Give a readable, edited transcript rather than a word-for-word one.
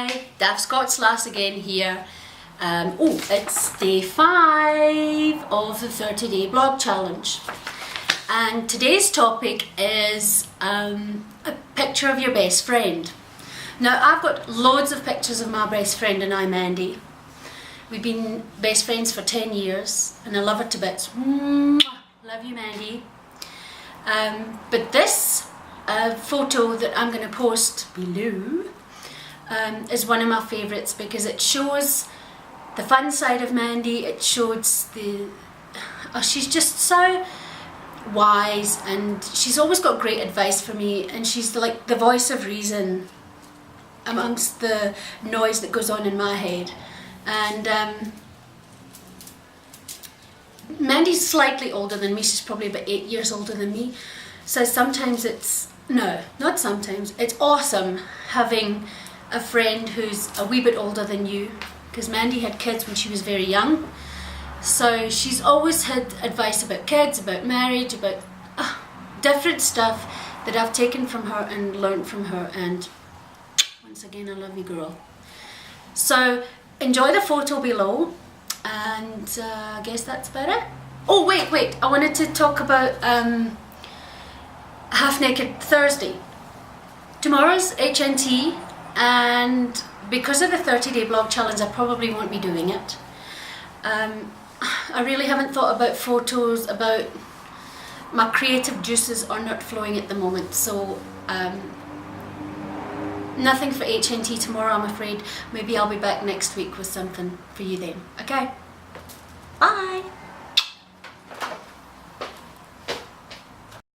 Hi, Daft Scots Lass again here. It's day 5 of the 30-day blog challenge. And today's topic is a picture of your best friend. Now, I've got loads of pictures of my best friend and I, Mandy. We've been best friends for 10 years and I love her to bits. Love you, Mandy. But this photo that I'm going to post below is one of my favourites because it shows the fun side of Mandy. It shows she's just so wise and she's always got great advice for me, and she's like the voice of reason amongst the noise that goes on in my head. And Mandy's slightly older than me. She's probably about 8 years older than me, so sometimes it's awesome having a friend who's a wee bit older than you, because Mandy had kids when she was very young, so she's always had advice about kids, about marriage, about different stuff that I've taken from her and learned from her. And once again, I love you, girl. So enjoy the photo below, and I guess that's about it. Oh wait, I wanted to talk about Half Naked Thursday. Tomorrow's HNT, and because of the 30-day blog challenge I probably won't be doing it. I really haven't thought about photos, about my creative juices are not flowing at the moment, so nothing for HNT tomorrow, I'm afraid. Maybe I'll be back next week with something for you then. Okay, bye.